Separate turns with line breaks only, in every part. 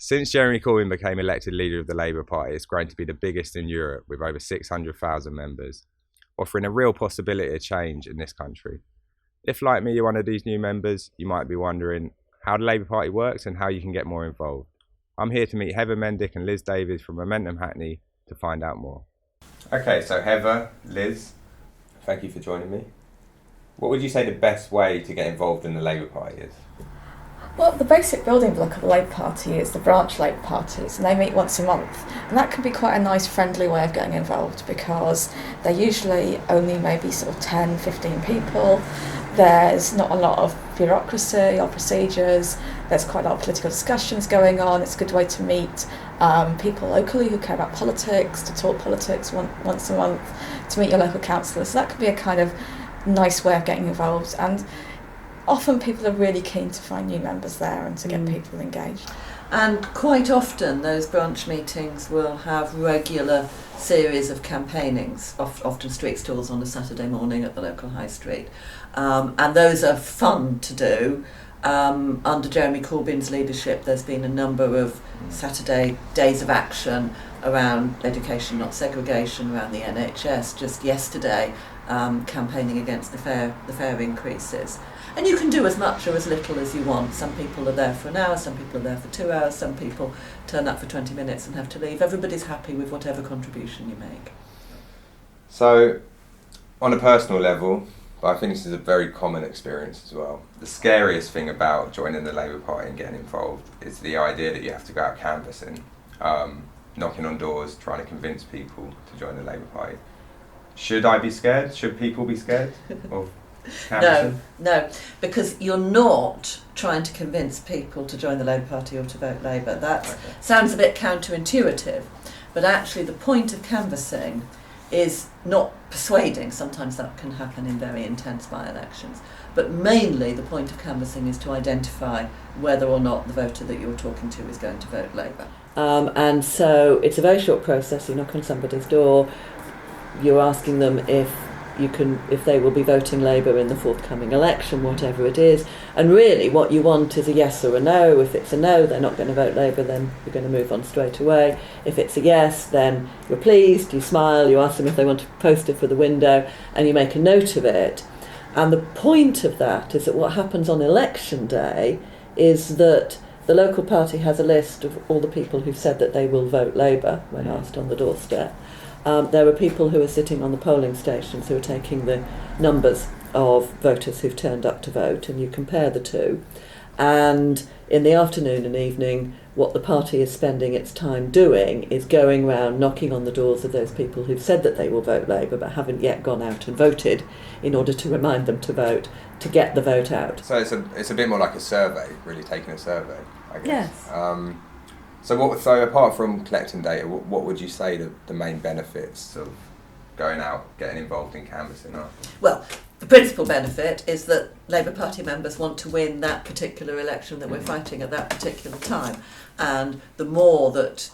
Since Jeremy Corbyn became elected leader of the Labour Party, it's grown to be the biggest in Europe with over 600,000 members, offering a real possibility of change in this country. If, like me, you're one of these new members, you might be wondering how the Labour Party works and how you can get more involved. I'm here to meet Heather Mendick and Liz Davies from Momentum Hackney to find out more. Okay, so Heather, Liz, thank you for joining me. What would you say the best way to get involved in the Labour Party is?
Well, the basic building block of the Labour Party is the branch Labour parties, and they meet once a month. And that can be quite a nice, friendly way of getting involved because they're usually only maybe sort of 10, 15 people. There's not a lot of bureaucracy or procedures. There's quite a lot of political discussions going on. It's a good way to meet people locally who care about politics, to talk politics once a month, to meet your local councillors. So that could be a kind of nice way of getting involved. And often people are really keen to find new members there and to get people engaged.
And quite often those branch meetings will have regular series of campaignings, often street stalls on a Saturday morning at the local high street. And those are fun to do. Under Jeremy Corbyn's leadership, there's been a number of Saturday days of action around education, not segregation, around the NHS. Just yesterday, campaigning against the fare increases. And you can do as much or as little as you want. Some people are there for an hour, some people are there for 2 hours, some people turn up for 20 minutes and have to leave. Everybody's happy with whatever contribution you make.
So, on a personal level, but I think this is a very common experience as well, the scariest thing about joining the Labour Party and getting involved is the idea that you have to go out canvassing, knocking on doors, trying to convince people to join the Labour Party. Should I be scared? Should people be scared of canvassing?
No, because you're not trying to convince people to join the Labour Party or to vote Labour. That sounds a bit counterintuitive, but actually the point of canvassing is not persuading. Sometimes that can happen in very intense by-elections, but mainly the point of canvassing is to identify whether or not the voter that you're talking to is going to vote Labour. And so it's a very short process. You knock on somebody's door, you're asking them if they will be voting Labour in the forthcoming election, whatever it is. And really what you want is a yes or a no. If it's a no, they're not going to vote Labour, then you're going to move on straight away. If it's a yes, then you're pleased, you smile, you ask them if they want a poster for the window, and you make a note of it. And the point of that is that what happens on election day is that the local party has a list of all the people who've said that they will vote Labour when asked on the doorstep. There are people who are sitting on the polling stations who are taking the numbers of voters who've turned up to vote, and you compare the two. And in the afternoon and evening, what the party is spending its time doing is going round knocking on the doors of those people who've said that they will vote Labour but haven't yet gone out and voted, in order to remind them to vote, to get the vote out.
So it's a bit more like a survey, really taking a survey, I guess.
Yes.
So apart from collecting data, what would you say the main benefits of going out, getting involved in canvassing are?
Well, the principal benefit is that Labour Party members want to win that particular election that we're fighting at that particular time. And the more that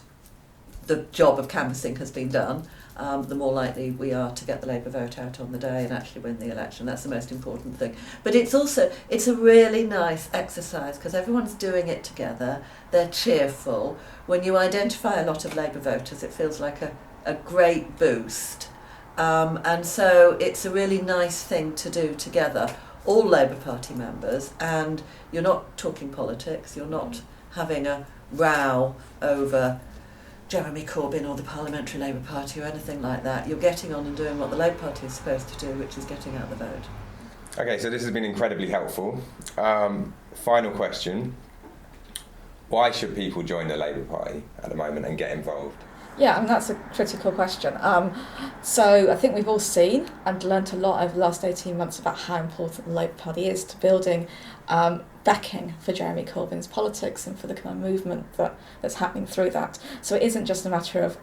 the job of canvassing has been done, the more likely we are to get the Labour vote out on the day and actually win the election. That's the most important thing. But it's a really nice exercise because everyone's doing it together, they're cheerful. When you identify a lot of Labour voters, it feels like a great boost. And so it's a really nice thing to do together, all Labour Party members, and you're not talking politics, you're not having a row over Jeremy Corbyn or the Parliamentary Labour Party or anything like that. You're getting on and doing what the Labour Party is supposed to do, which is getting out the vote.
Okay, so this has been incredibly helpful. Final question. Why should people join the Labour Party at the moment and get involved?
Yeah, that's a critical question. So I think we've all seen and learnt a lot over the last 18 months about how important the Labour Party is to building backing for Jeremy Corbyn's politics and for the kind of movement that's happening through that. So it isn't just a matter of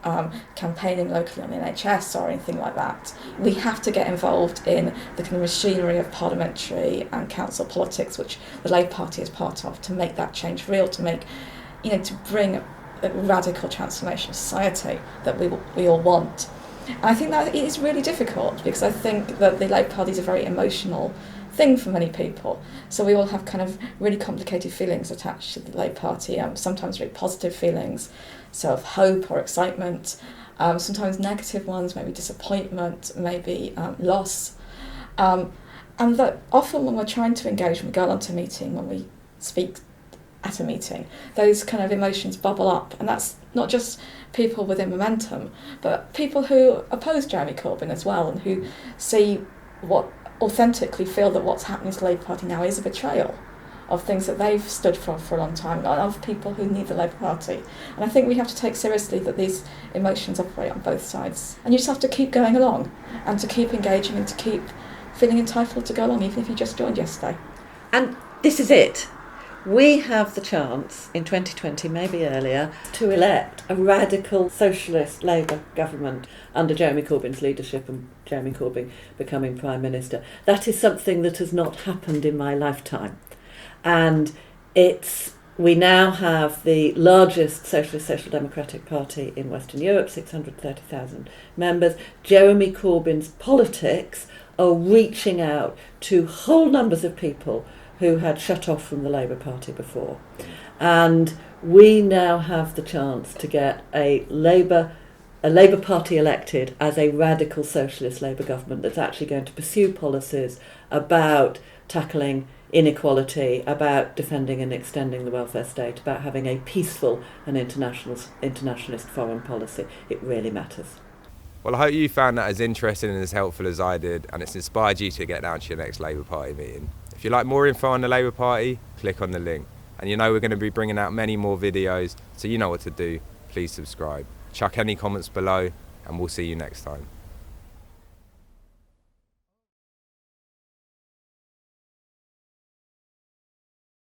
campaigning locally on the NHS or anything like that. We have to get involved in the kind of machinery of parliamentary and council politics, which the Labour Party is part of, to make that change real, to bring a radical transformation of society that we all want. And I think that it is really difficult because I think that the Labour Party is a very emotional thing for many people. So we all have kind of really complicated feelings attached to the Labour Party, sometimes very positive feelings, so of hope or excitement, sometimes negative ones, maybe disappointment, maybe loss. And that often when we're trying to engage, when we go onto a meeting, when we speak at a meeting, those kind of emotions bubble up. And that's not just people within Momentum, but people who oppose Jeremy Corbyn as well, and who see what authentically feel that what's happening to the Labour Party now is a betrayal of things that they've stood for a long time, and of people who need the Labour Party. And I think we have to take seriously that these emotions operate on both sides. And you just have to keep going along, and to keep engaging, and to keep feeling entitled to go along, even if you just joined yesterday.
And this is it. We have the chance in 2020, maybe earlier, to elect a radical socialist Labour government under Jeremy Corbyn's leadership and Jeremy Corbyn becoming Prime Minister. That is something that has not happened in my lifetime. And we now have the largest socialist social democratic party in Western Europe, 630,000 members. Jeremy Corbyn's politics are reaching out to whole numbers of people who had shut off from the Labour Party before. And we now have the chance to get a Labour Party elected as a radical socialist Labour government that's actually going to pursue policies about tackling inequality, about defending and extending the welfare state, about having a peaceful and internationalist foreign policy. It really matters.
Well, I hope you found that as interesting and as helpful as I did, and it's inspired you to get down to your next Labour Party meeting. If you'd like more info on the Labour Party, click on the link. And you know we're going to be bringing out many more videos, so you know what to do. Please subscribe. Chuck any comments below, and we'll see you next time.